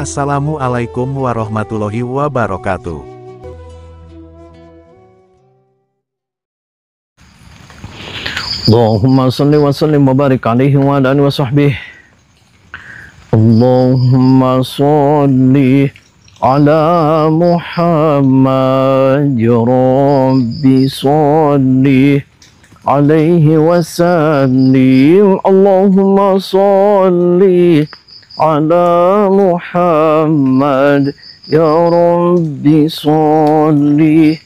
Assalamualaikum warahmatullahi wabarakatuh. Allahumma salli wa sallim wa barik alaihi wa ala alihi wa sahbihi. Allahumma salli ala Muhammad ya Rabbi salli alaihi wa sallim. Allahumma salli ala Muhammad ya Rabbi salli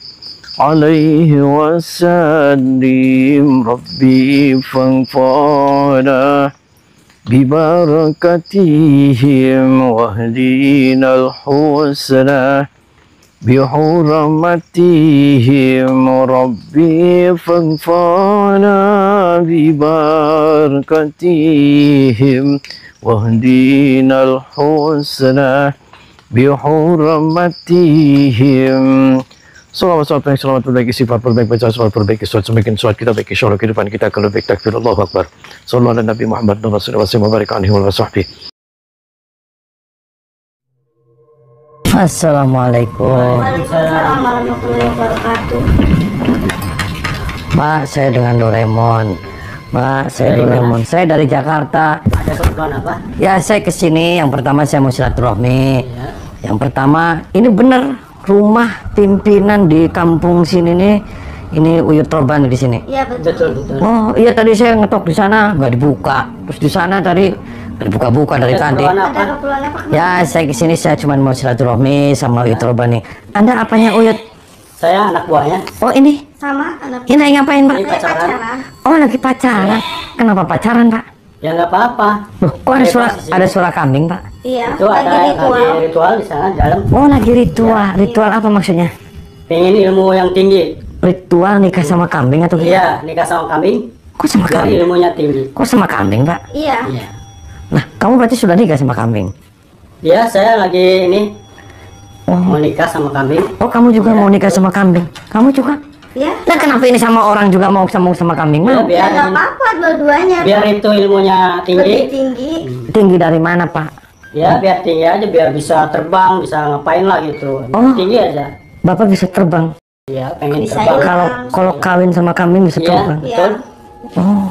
alaihi wasallim. Rabbi fanfa'na bibarakatihim wahdina al-husna bihurmatihim. Rabbi fanfa'na bibarakatihim wahdina al-husna bihurmatihim. Salawat baik, selamat perbaiki sifat perbaik, baca selamat perbaiki suat semakin suat kita baiki syurga kehidupan kita akan lebih takbir Allahu Akbar. Sallallahu ala Nabi Muhammad wa sallallahu wa barik alaihi wa sahbihi. Assalamualaikum. Waalaikumsalam warahmatullahi wabarakatuh. Pak, saya dengan Doraemon. Pak, saya Doraemon. Saya dari Jakarta. Ada keperluan apa? Ya, saya kesini. Yang pertama saya mau silaturahmi. Yang pertama, ini bener rumah pimpinan di kampung sini nih. Ini Uyut Torban di sini. Iya betul. Oh iya, tadi saya ngetok di sana nggak dibuka. Terus di sana tadi dibuka-buka dari tadi. Ada keperluan apa? Ya, saya kesini saya cuma mau silaturahmi sama Uyut Torban nih. Anda apanya Uyut? Saya anak buahnya. Oh ini. Sama anak. Ini ngapain Pak? Ini pacaran. Oh lagi pacaran. Kenapa pacaran Pak? Ya nggak apa-apa. Loh, kok ada suara kambing Pak? Iya. Itu lagi ritual di sana di dalam. Oh lagi ritual. Ritual apa maksudnya? Pengen ilmu yang tinggi. Ritual nikah sama kambing atau gimana? Iya, nikah sama kambing. Kok sama Biar kambing? ilmunya tinggi. Kok sama kambing Pak? Iya. Nah kamu berarti sudah nikah sama kambing? Iya, saya lagi ini mau Oh, nikah sama kambing. oh kamu juga mau nikah sama kambing? Kamu juga? Iya. Nah kenapa ini sama orang juga mau sama kambing? Ya, Mau? biar nggak apa-apa dua-duanya. biar itu ilmunya Lebih tinggi. tinggi. Tinggi dari mana Pak? Ya biar tinggi aja, biar bisa terbang, bisa ngapain lah gitu. Oh. Tinggi aja. Bapak bisa terbang? Iya, pengen Bisa terbang. Kalau kawin sama kambing bisa Iya, terbang? betul. Oh.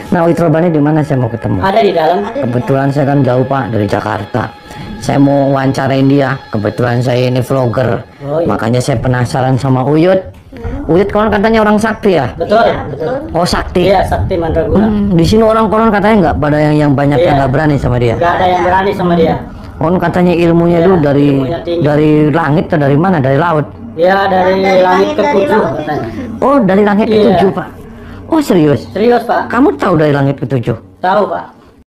Nah Uyut Torbannya di mana saya mau ketemu? Ada di dalam. Kebetulan saya kan jauh Pak dari Jakarta. Saya mau wawancarain dia. Kebetulan saya ini vlogger. Oh, iya. Makanya saya penasaran sama Uyut. Uyut konon katanya orang sakti ya? Betul, betul. Oh sakti. Iya, sakti mandraguna. Di sini orang konon katanya nggak pada yang banyak yang Iya. nggak berani sama dia. Nggak ada yang berani sama dia. Konon katanya ilmunya Iya, dulu dari ilmunya tinggi. dari langit atau dari mana? Dari laut. Ya dari Dari langit langit, ke dari tujuh laut. katanya. Oh dari langit Iya. ke-7 Pak. Oh serius? Serius Pak? Kamu tahu dari langit ke-7? Tahu Pak?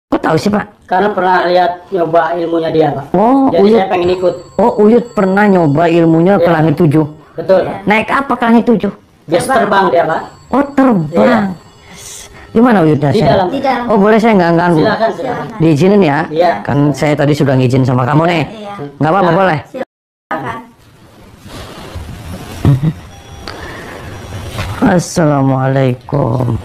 Kok tahu sih Pak? Karena pernah lihat nyoba ilmunya dia Pak. Oh Jadi Uyut. saya pengen ikut. Oh Uyut pernah nyoba ilmunya ke Iya. langit 7. Betul. Naik apa ke langit 7? Biasa terbang dia Pak. Oh terbang. Gimana Uyutnya? Di dalam. Di dalam. Oh boleh saya nggak ganggu? Silakan, silakan. Diizinin ya? Iya. Kan saya tadi sudah ngizin sama kamu nih. Iya. Nggak apa-apa boleh? Silakan. Assalamualaikum.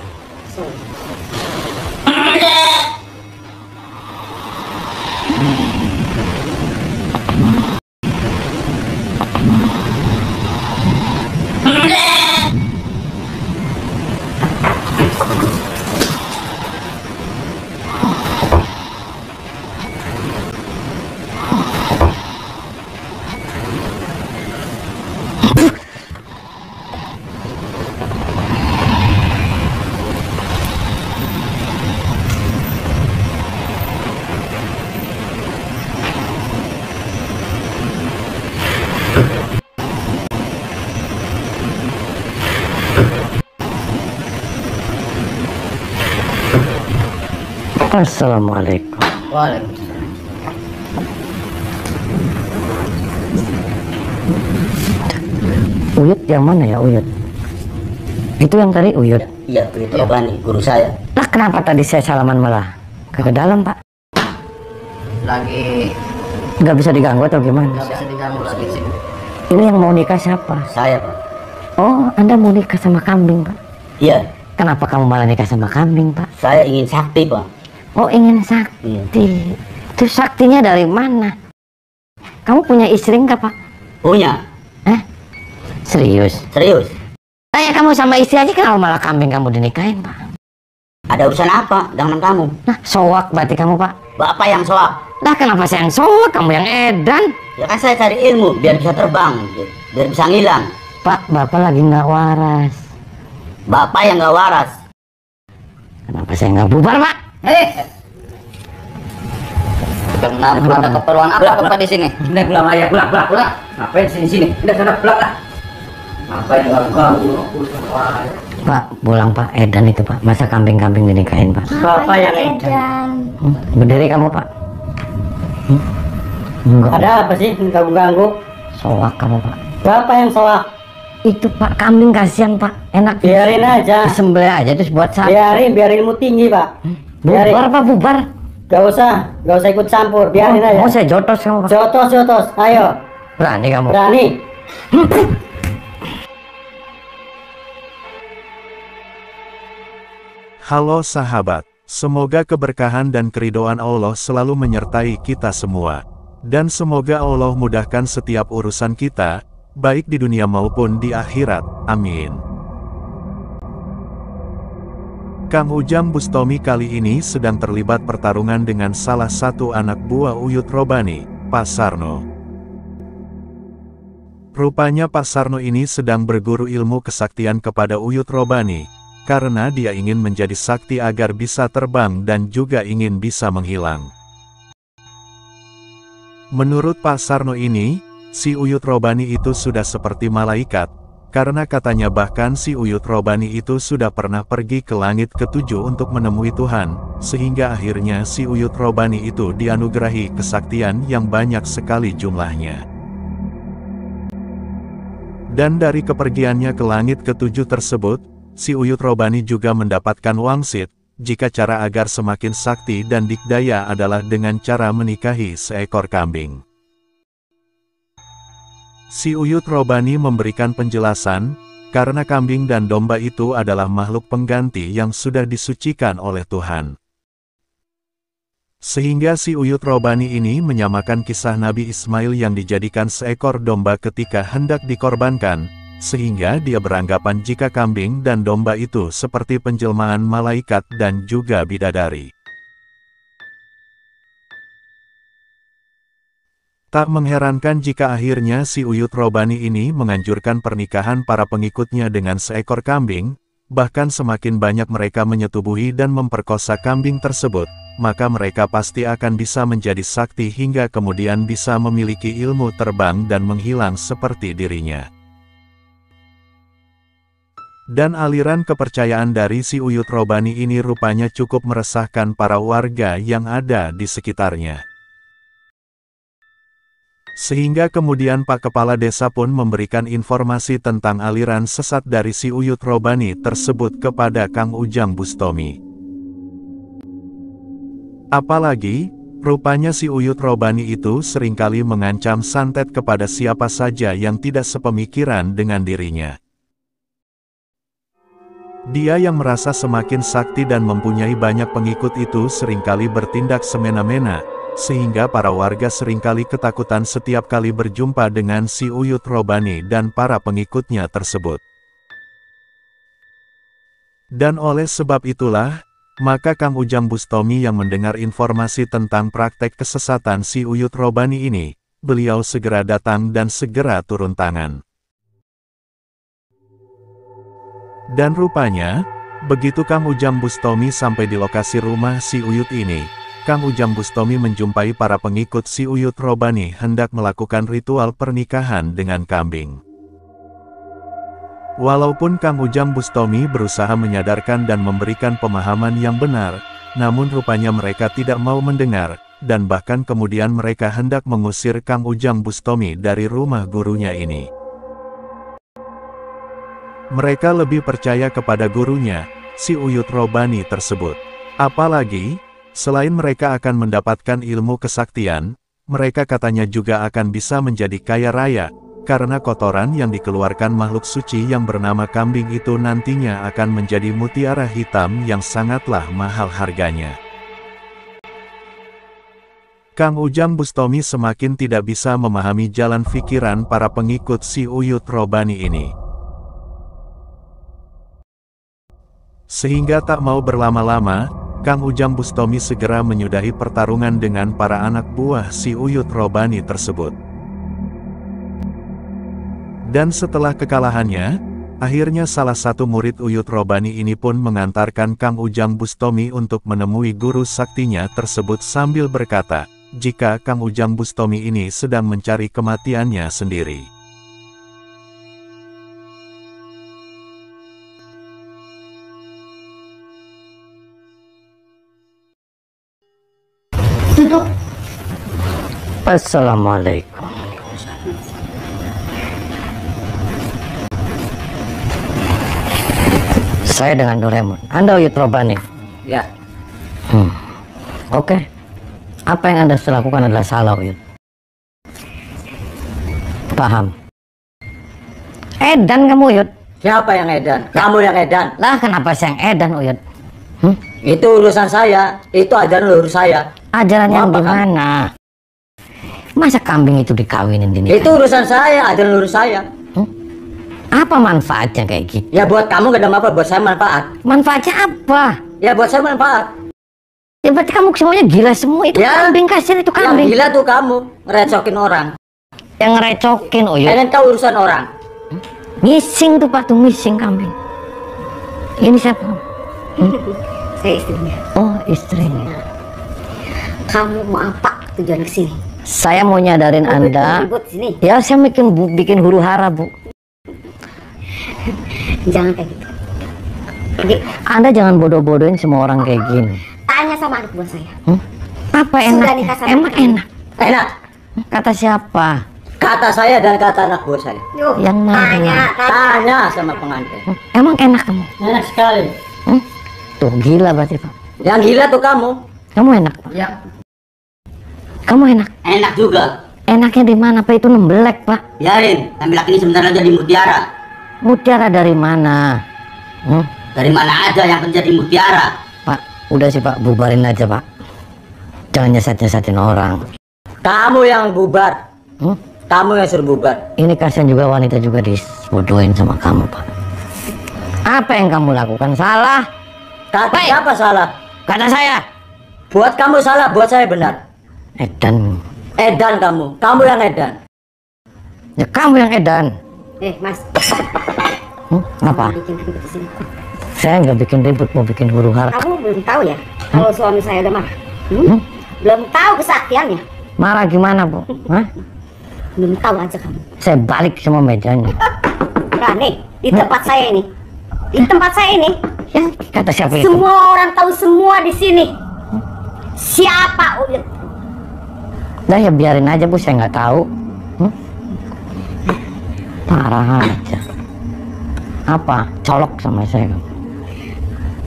Assalamualaikum. Waalaikumsalam. Uyut yang mana ya Uyut? Itu yang tadi Uyut. Iya, begitu Bani, guru saya. Nah kenapa tadi saya salaman malah ke dalam Pak? Lagi Nggak bisa diganggu atau gimana? nggak bisa diganggu lagi sih. Ini yang mau nikah siapa? Saya Pak. Oh Anda mau nikah sama kambing Pak? Iya, Kenapa kamu malah nikah sama kambing Pak? saya ingin sakti Pak. Oh ingin sakti. Itu saktinya dari mana? Kamu punya istri nggak, Pak? Punya. Serius? Serius. Tanya kamu sama istri aja, kenapa malah kambing kamu dinikahin, Pak? Ada urusan apa dengan kamu? Nah, soak berarti kamu, Pak. Bapak yang soal. Lah kenapa saya yang soak, kamu yang edan? Ya kan saya cari ilmu biar bisa terbang, biar bisa ngilang. Pak, Bapak lagi nggak waras. Bapak yang nggak waras. Kenapa saya nggak bubar, Pak? Kenapa ada keperluan apa Bapak di sini? Udah pulang aja, pulang. Ngapain sini? Udah sana pulang lah. Ngapain ganggu? Pak, pulang Pak. Edan itu Pak. Masa kambing-kambing dinikahin Pak? Bapak yang edan. Berdiri kamu Pak. Enggak. Ada apa sih ganggu-ganggu? Soak kamu Pak. Bapak yang soal. Itu Pak, kambing kasihan Pak. Enak. Biarin aja. Disembelih aja terus buat sate. Biar ilmu tinggi Pak. Bubar Pak, bubar. Gak usah ikut campur. Biarin aja. Mau saya jotos kamu Pak. Jotos. Ayo. Berani kamu. Berani. Halo sahabat, semoga keberkahan dan keridhaan Allah selalu menyertai kita semua. Dan semoga Allah mudahkan setiap urusan kita, baik di dunia maupun di akhirat. Amin. Kang Ujang Bustami kali ini sedang terlibat pertarungan dengan salah satu anak buah Uyut Robani, Pak Sarno. Rupanya Pak Sarno ini sedang berguru ilmu kesaktian kepada Uyut Robani, karena dia ingin menjadi sakti agar bisa terbang dan juga ingin bisa menghilang. Menurut Pak Sarno ini, si Uyut Robani itu sudah seperti malaikat, karena katanya bahkan si Uyut Robani itu sudah pernah pergi ke langit ketujuh untuk menemui Tuhan, sehingga akhirnya si Uyut Robani itu dianugerahi kesaktian yang banyak sekali jumlahnya. Dan dari kepergiannya ke langit ketujuh tersebut, si Uyut Robani juga mendapatkan wangsit, jika cara agar semakin sakti dan dikdaya adalah dengan cara menikahi seekor kambing. Si Uyut Robani memberikan penjelasan, karena kambing dan domba itu adalah makhluk pengganti yang sudah disucikan oleh Tuhan. Sehingga si Uyut Robani ini menyamakan kisah Nabi Ismail yang dijadikan seekor domba ketika hendak dikorbankan, sehingga dia beranggapan jika kambing dan domba itu seperti penjelmaan malaikat dan juga bidadari. Tak mengherankan jika akhirnya si Uyut Robani ini menganjurkan pernikahan para pengikutnya dengan seekor kambing, bahkan semakin banyak mereka menyetubuhi dan memperkosa kambing tersebut, maka mereka pasti akan bisa menjadi sakti hingga kemudian bisa memiliki ilmu terbang dan menghilang seperti dirinya. Dan aliran kepercayaan dari si Uyut Robani ini rupanya cukup meresahkan para warga yang ada di sekitarnya. Sehingga kemudian Pak Kepala Desa pun memberikan informasi tentang aliran sesat dari si Uyut Robani tersebut kepada Kang Ujang Bustami. Apalagi, rupanya si Uyut Robani itu seringkali mengancam santet kepada siapa saja yang tidak sepemikiran dengan dirinya. Dia yang merasa semakin sakti dan mempunyai banyak pengikut itu seringkali bertindak semena-mena, sehingga para warga seringkali ketakutan setiap kali berjumpa dengan si Uyut Robani dan para pengikutnya tersebut. Dan oleh sebab itulah, maka Kang Ujang Bustami yang mendengar informasi tentang praktek kesesatan si Uyut Robani ini, beliau segera datang dan segera turun tangan. Dan rupanya, begitu Kang Ujang Bustami sampai di lokasi rumah si Uyut ini, Kang Ujang Bustami menjumpai para pengikut si Uyut Robani hendak melakukan ritual pernikahan dengan kambing. Walaupun Kang Ujang Bustami berusaha menyadarkan dan memberikan pemahaman yang benar, namun rupanya mereka tidak mau mendengar, dan bahkan kemudian mereka hendak mengusir Kang Ujang Bustami dari rumah gurunya ini. Mereka lebih percaya kepada gurunya, si Uyut Robani tersebut. Apalagi, selain mereka akan mendapatkan ilmu kesaktian, mereka katanya juga akan bisa menjadi kaya raya, karena kotoran yang dikeluarkan makhluk suci yang bernama kambing itu nantinya akan menjadi mutiara hitam yang sangatlah mahal harganya. Kang Ujang Bustomi semakin tidak bisa memahami jalan pikiran para pengikut si Uyut Robani ini. Sehingga tak mau berlama-lama, Kang Ujang Bustomi segera menyudahi pertarungan dengan para anak buah si Uyut Robani tersebut. Dan setelah kekalahannya, akhirnya salah satu murid Uyut Robani ini pun mengantarkan Kang Ujang Bustomi untuk menemui guru saktinya tersebut sambil berkata, jika Kang Ujang Bustomi ini sedang mencari kematiannya sendiri. Assalamualaikum. Saya dengan Doraemon. Anda Uyut Robani? Ya. Oke. Apa yang Anda lakukan adalah salah, Uyut. Paham. Edan kamu, Uyut. Siapa yang edan? Kamu yang edan. Lah kenapa saya yang edan, Uyut? Itu urusan saya. Itu ajaran leluhur saya. Ajaran yang Apa, Kang? gimana? Masa kambing itu dikawinin ini? Itu urusan saya, ajaran leluhur saya. Apa manfaatnya kayak gitu? Ya buat kamu gak ada manfaat, buat saya manfaat. Manfaatnya apa? Ya buat saya manfaat. Ya berarti kamu semuanya gila semua. Itu Ya. kambing, kasihan itu Yang kambing. gila tuh kamu, ngerecokin orang. Yang ngerecokin, Uyut. Kalian tahu urusan orang. Ngising tuh Pak, tuh ngising kambing. Ini siapa? Saya istrinya. Oh, istrinya. Kamu mau apa tujuan kesini? Saya mau nyadarin Anda. Ribut sini. Ya, saya bikin huru hara, Bu. Jangan kayak gitu. Pergi. Anda jangan bodoh-bodohin semua orang kayak gini. Tanya sama anak buah saya. Apa Sudah enak? nikah sama Emang kamu. enak? Enak. Kata siapa? Kata saya dan kata anak buah saya. Yuk, Yang mana? tanya. Tanya sama pengantin. Emang enak kamu? Enak sekali. Tuh, gila berarti, Pak. Yang gila tuh kamu. Kamu enak, Pak. Ya. Kamu enak. Enak juga. Enaknya di mana, Pak? Itu nembelek, Pak. Biarin, kami laki ini sebentar lagi jadi mutiara. Mutiara dari mana? Dari mana aja yang menjadi mutiara. Pak, udah sih Pak, bubarin aja Pak. Jangan nyesat-nyesatin orang. Kamu yang bubar. Kamu yang suruh bubar. Ini kasihan juga wanita juga dibodohin sama kamu Pak. Apa yang kamu lakukan salah? Kata Hei! siapa salah? Kata saya. Buat kamu salah, buat saya benar. Edan. Edan kamu. Kamu yang edan. Ya kamu yang edan. Mas. Apa? Bikin ribut di sini. Saya nggak bikin ribut, mau bikin huru hara. Kamu belum tahu ya kalau suami saya udah marah? Belum tahu kesaktiannya. Marah gimana Bu? Hah? Belum tahu aja kamu. Saya balik semua mejanya. Berani di tempat saya ini. Di tempat saya ini. Ya, kata siapa itu? Semua orang tahu semua di sini. Siapa Uyut? Nah ya biarin aja Bu, saya nggak tahu. Parah aja. Apa? Colok sama saya kamu.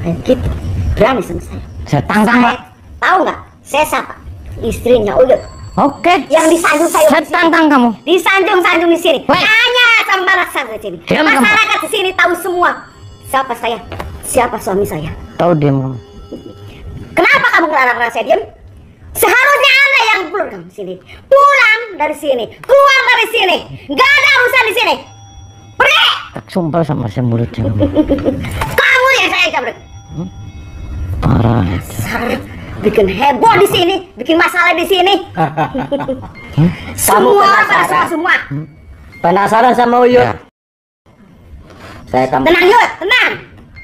Kayak gitu. Berani sama saya. Saya tantang Pak. Tahu nggak? Saya siapa? Istrinya Uyut. Oke. Yang disanjung saya. Saya tantang kamu. Disanjung-sanjung di sini. Woi. Tanya sama masyarakat di sini. Diam kamu. Masyarakat di sini tahu semua. Siapa saya? Siapa suami saya? Tahu diam kamu. Kenapa kamu ngelarang saya diam? Seharusnya Anda yang pulang kamu sini. Pulang dari sini. Keluar dari sini. Gak ada urusan di sini. Pergi. Tak sumpah sama saya mulutnya kamu. Kamu yang saya cabut. Parah aja. Bikin heboh di sini. Bikin masalah di sini. Semua orang pada suka semua. Penasaran sama Uyut? Ya. Saya kamu. Tenang Yud, tenang.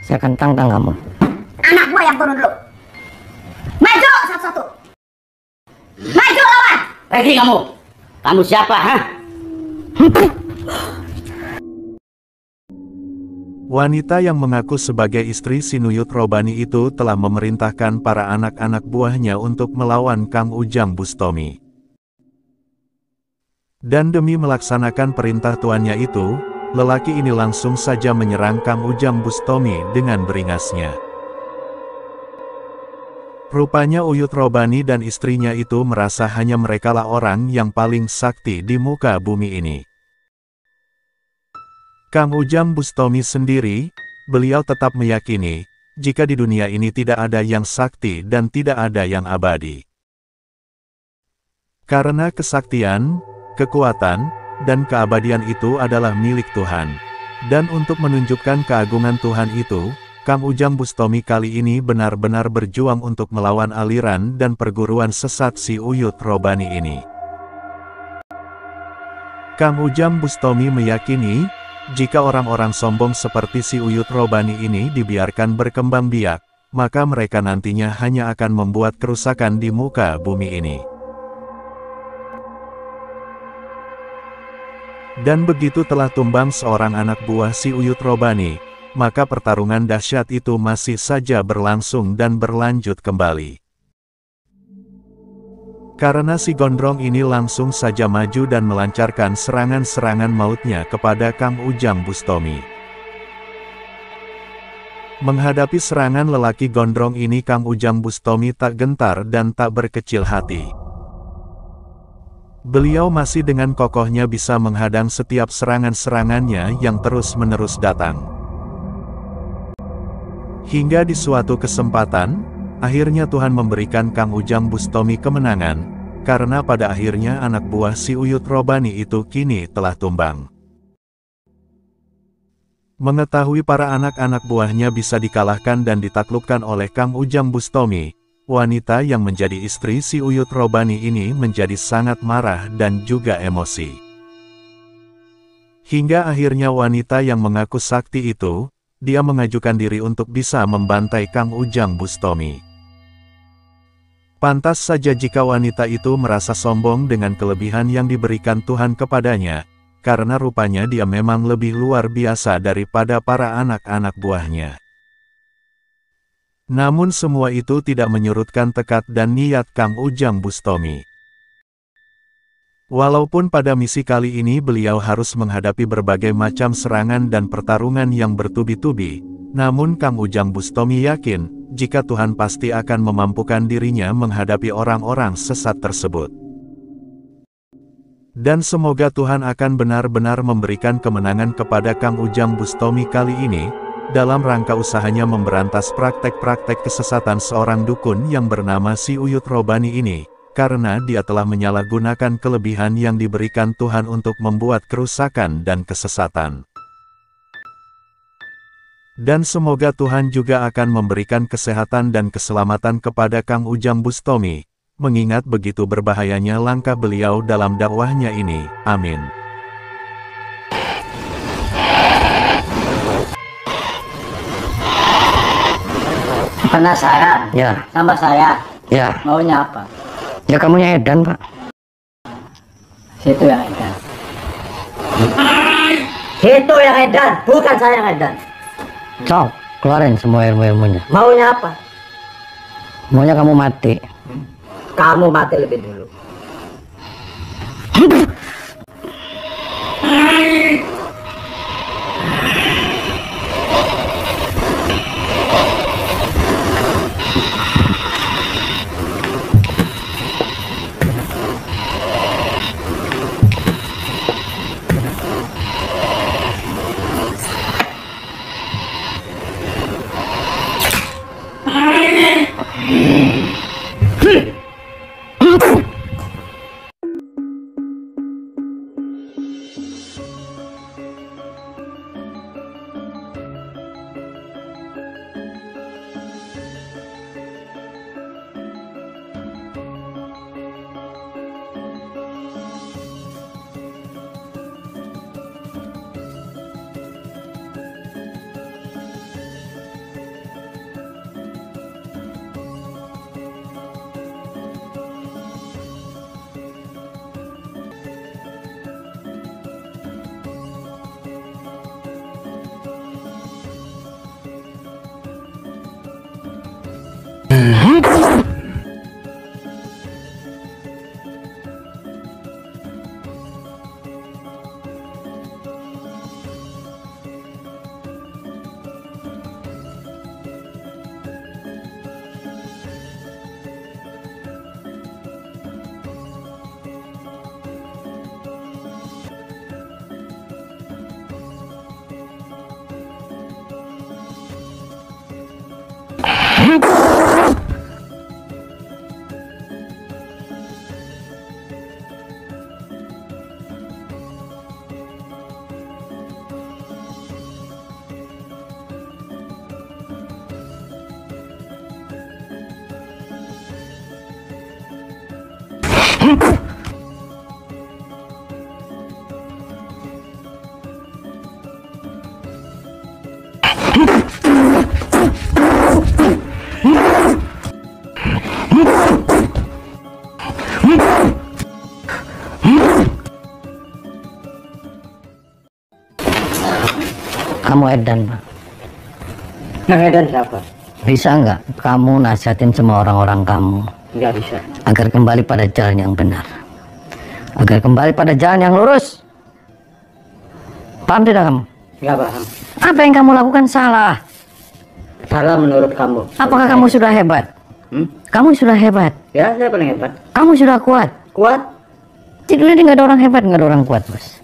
Saya akan tantang kamu. Anak gua yang turun dulu. Maju satu-satu. Maju lawan. Pergi kamu. Kamu siapa, ha? Wanita yang mengaku sebagai istri Sinuyut Robani itu telah memerintahkan para anak-anak buahnya untuk melawan Kang Ujang Bustomi. Dan demi melaksanakan perintah tuannya itu, lelaki ini langsung saja menyerang Kang Ujang Bustomi dengan beringasnya. Rupanya Uyut Robani dan istrinya itu merasa hanya merekalah orang yang paling sakti di muka bumi ini. Kang Ujang Bustomi sendiri, beliau tetap meyakini, jika di dunia ini tidak ada yang sakti dan tidak ada yang abadi. Karena kesaktian, kekuatan, dan keabadian itu adalah milik Tuhan. Dan untuk menunjukkan keagungan Tuhan itu, Kang Ujang Bustomi kali ini benar-benar berjuang untuk melawan aliran dan perguruan sesat si Uyut Robani ini. Kang Ujang Bustomi meyakini, jika orang-orang sombong seperti si Uyut Robani ini dibiarkan berkembang biak, maka mereka nantinya hanya akan membuat kerusakan di muka bumi ini. Dan begitu telah tumbang seorang anak buah si Uyut Robani, maka pertarungan dahsyat itu masih saja berlangsung dan berlanjut kembali. Karena si Gondrong ini langsung saja maju dan melancarkan serangan-serangan mautnya kepada Kang Ujang Bustomi. Menghadapi serangan lelaki gondrong ini, Kang Ujang Bustomi tak gentar dan tak berkecil hati. Beliau masih dengan kokohnya bisa menghadang setiap serangan-serangannya yang terus-menerus datang. Hingga di suatu kesempatan, akhirnya Tuhan memberikan Kang Ujang Bustomi kemenangan, karena pada akhirnya anak buah si Uyut Robani itu kini telah tumbang. Mengetahui para anak-anak buahnya bisa dikalahkan dan ditaklukkan oleh Kang Ujang Bustomi, wanita yang menjadi istri si Uyut Robani ini menjadi sangat marah dan juga emosi. Hingga akhirnya wanita yang mengaku sakti itu, dia mengajukan diri untuk bisa membantai Kang Ujang Bustomi. Pantas saja jika wanita itu merasa sombong dengan kelebihan yang diberikan Tuhan kepadanya, karena rupanya dia memang lebih luar biasa daripada para anak-anak buahnya. Namun semua itu tidak menyurutkan tekad dan niat Kang Ujang Bustomi. Walaupun pada misi kali ini beliau harus menghadapi berbagai macam serangan dan pertarungan yang bertubi-tubi, namun Kang Ujang Bustomi yakin, jika Tuhan pasti akan memampukan dirinya menghadapi orang-orang sesat tersebut. Dan semoga Tuhan akan benar-benar memberikan kemenangan kepada Kang Ujang Bustomi kali ini, dalam rangka usahanya memberantas praktek-praktek kesesatan seorang dukun yang bernama si Uyut Robani ini, karena dia telah menyalahgunakan kelebihan yang diberikan Tuhan untuk membuat kerusakan dan kesesatan. Dan semoga Tuhan juga akan memberikan kesehatan dan keselamatan kepada Kang Ujang Bustomi, mengingat begitu berbahayanya langkah beliau dalam dakwahnya ini. Amin. Penasaran? Ya. Sama saya. Ya. Maunya apa? Ya kamunya edan, Pak. Situ yang edan. Situ yang edan, bukan saya yang edan. Sok, keluarin semua ilmu-ilmunya. Maunya apa? Maunya kamu mati. Kamu mati lebih dulu. Kamu edan, Pak. Edan siapa? Bisa nggak kamu nasihatin semua orang-orang kamu Nggak bisa. agar kembali pada jalan yang benar, agar kembali pada jalan yang lurus? Paham tidak kamu? Nggak paham. Apa yang kamu lakukan salah? Salah menurut kamu. Apakah kamu sudah hebat? Kamu sudah hebat. Ya, saya paling hebat. Kamu sudah kuat. Kuat? Di dunia ini nggak ada orang hebat, nggak ada orang kuat, bos.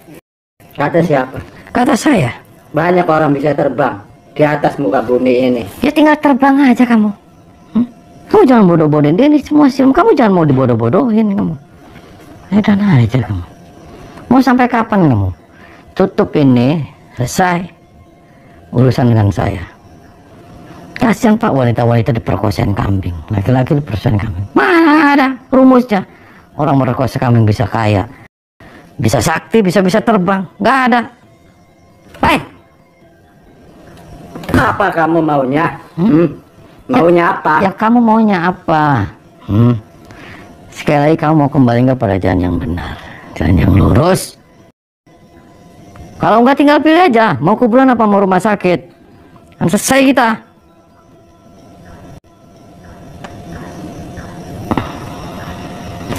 Kata siapa? Kata saya. Banyak orang bisa terbang di atas muka bumi ini. Ya tinggal terbang aja kamu. Kamu jangan bodoh-bodohin dia, ini semua silmu. Kamu jangan mau dibodoh-bodohin kamu. Edan aja kamu. Mau sampai kapan kamu? Tutup ini, selesai urusan dengan saya. Kasihan Pak, wanita-wanita diperkosain kambing, laki-laki diperkosain kambing. Mana ada rumusnya? Orang merkosa kambing bisa kaya, bisa sakti, bisa terbang. Nggak ada. Baik. Apa kamu maunya? Maunya apa? Ya kamu maunya apa? Sekali lagi kamu mau kembali nggak pada jalan yang benar, jalan yang lurus? Kalau nggak tinggal pilih aja, mau kuburan apa mau rumah sakit. Kan selesai kita.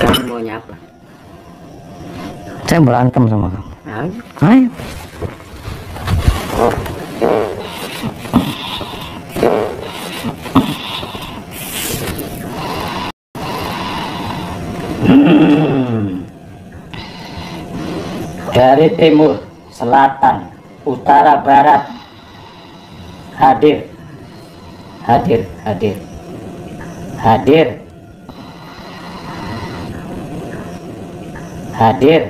Kamu maunya apa? Saya berantem sama kamu. Ayo. Ayo. Dari timur, selatan, utara, barat, hadir, hadir, hadir, hadir, hadir.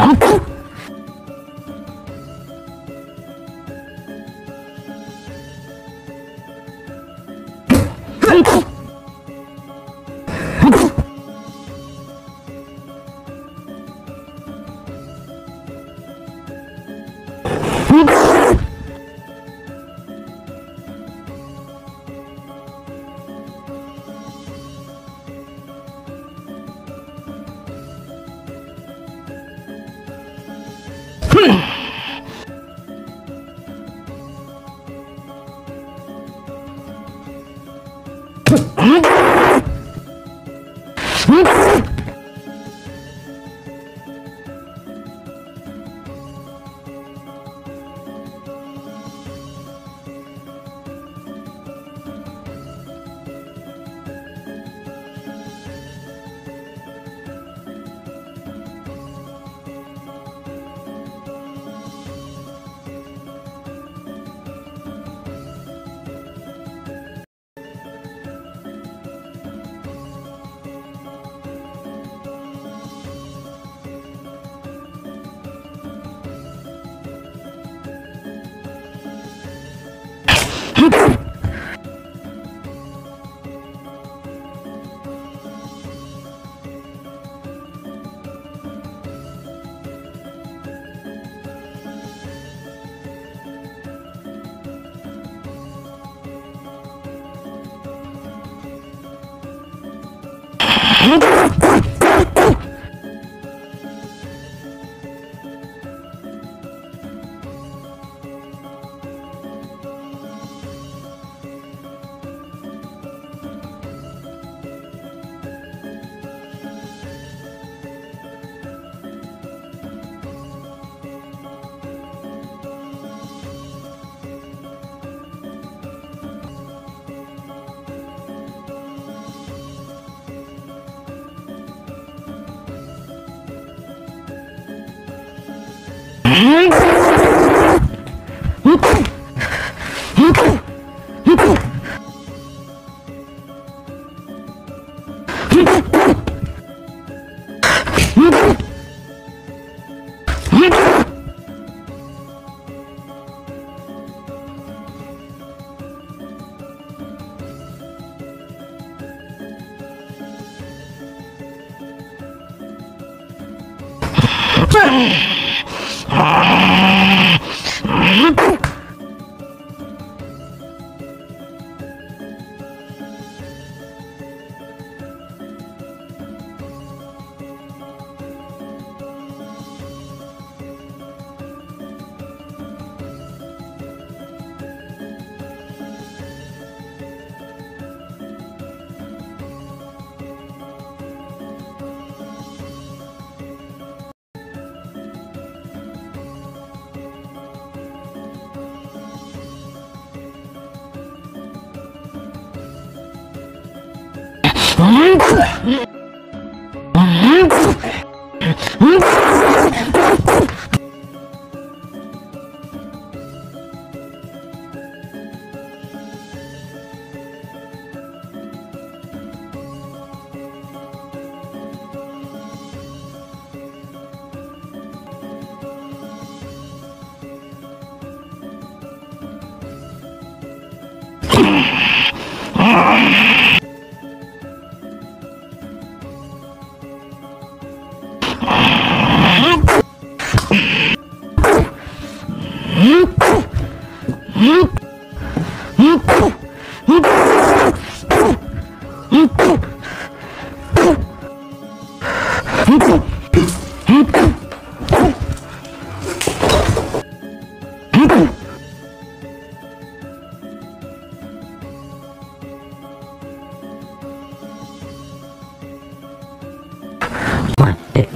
Mati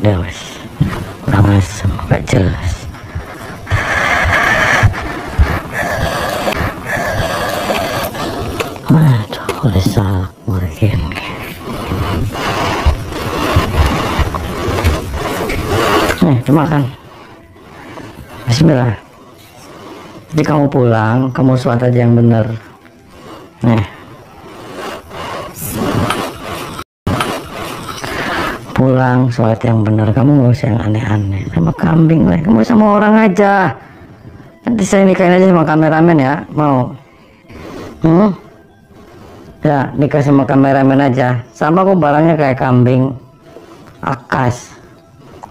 dewas, kurang asem, gak jelas. Aduh, udah salah mungkin. Dimakan. Bismillah. Jadi kamu pulang, kamu sholat aja yang bener. Nih. pulang, sholat yang benar. Kamu nggak usah yang aneh-aneh sama kambing lah. Kamu sama orang aja. Nanti saya nikahin aja sama kameramen ya, mau? Ya, nikah sama kameramen aja. Sama kok barangnya kayak kambing, akas.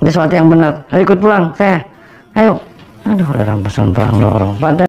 Ini sholat yang benar. Ayo ikut pulang, saya. Ayo. Aduh, udah rampasan pulang lorong. Pada.